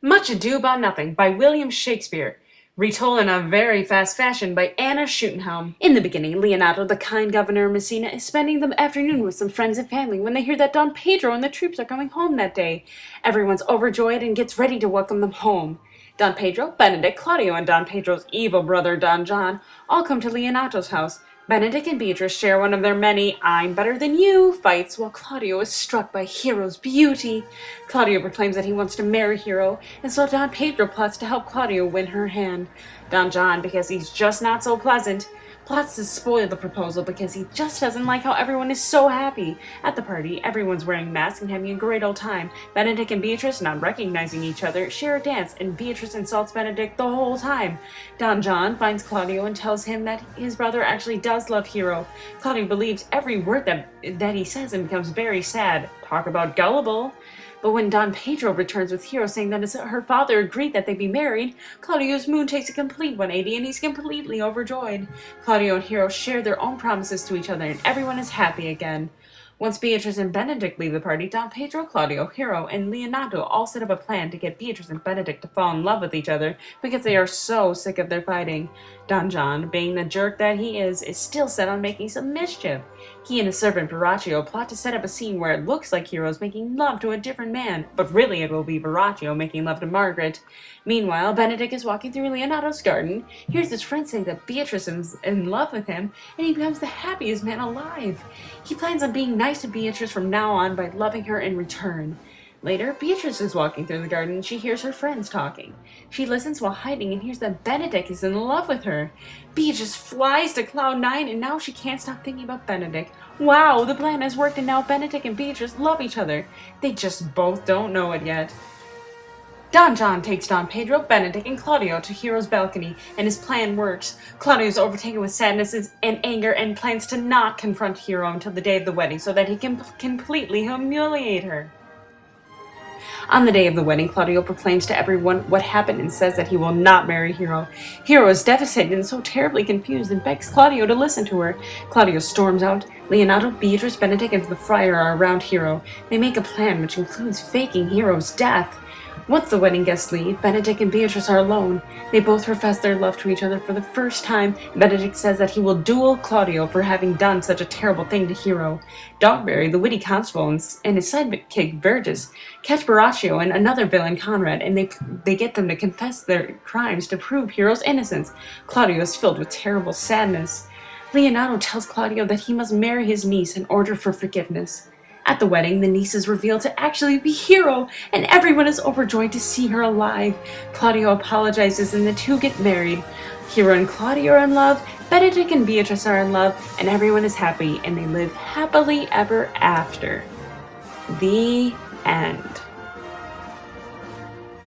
Much Ado About Nothing by William Shakespeare, retold in a very fast fashion by Anna Schuttenhelm. In the beginning, Leonardo, the kind governor of Messina, is spending the afternoon with some friends and family when they hear that Don Pedro and the troops are coming home that day. Everyone's overjoyed and gets ready to welcome them home. Don Pedro, Benedict, Claudio, and Don Pedro's evil brother Don John all come to Leonardo's house. Benedict and Beatrice share one of their many "I'm better than you" fights while Claudio is struck by Hero's beauty. Claudio proclaims that he wants to marry Hero, and so Don Pedro plots to help Claudio win her hand. Don John, because he's just not so pleasant, plots to spoil the proposal because he just doesn't like how everyone is so happy. At the party, everyone's wearing masks and having a great old time. Benedict and Beatrice, not recognizing each other, share a dance, and Beatrice insults Benedict the whole time. Don John finds Claudio and tells him that his brother actually does love Hero. Claudio believes every word that he says and becomes very sad. Talk about gullible. But when Don Pedro returns with Hero saying that her father agreed that they be married, Claudio's mood takes a complete 180 and he's completely overjoyed. Claudio and Hero share their own promises to each other and everyone is happy again. Once Beatrice and Benedict leave the party, Don Pedro, Claudio, Hero, and Leonardo all set up a plan to get Beatrice and Benedict to fall in love with each other because they are so sick of their fighting. Don John, being the jerk that he is still set on making some mischief. He and his servant Borachio plot to set up a scene where it looks like Hero's making love to a different man, but really it will be Borachio making love to Margaret. Meanwhile, Benedict is walking through Leonardo's garden, hears his friend say that Beatrice is in love with him, and he becomes the happiest man alive. He plans on being nice to Beatrice from now on by loving her in return. Later, Beatrice is walking through the garden and she hears her friends talking. She listens while hiding and hears that Benedict is in love with her. Beatrice flies to Cloud 9 and now she can't stop thinking about Benedict. Wow, the plan has worked and now Benedict and Beatrice love each other. They just both don't know it yet. Don John takes Don Pedro, Benedict, and Claudio to Hero's balcony, and his plan works. Claudio is overtaken with sadness and anger and plans to not confront Hero until the day of the wedding so that he can completely humiliate her. On the day of the wedding, Claudio proclaims to everyone what happened and says that he will not marry Hero. Hero is devastated and so terribly confused and begs Claudio to listen to her. Claudio storms out. Leonardo, Beatrice, Benedict, and the friar are around Hero. They make a plan which includes faking Hero's death. Once the wedding guests leave, Benedict and Beatrice are alone. They both profess their love to each other for the first time. Benedict says that he will duel Claudio for having done such a terrible thing to Hero. Dogberry, the witty constable, and his sidekick Verges catch Borachio and another villain, Conrad, and they get them to confess their crimes to prove Hero's innocence. Claudio is filled with terrible sadness. Leonardo tells Claudio that he must marry his niece in order for forgiveness. At the wedding, the niece is revealed to actually be Hero, and everyone is overjoyed to see her alive. Claudio apologizes and the two get married. Hero and Claudio are in love, Benedict and Beatrice are in love, and everyone is happy, and they live happily ever after. The end.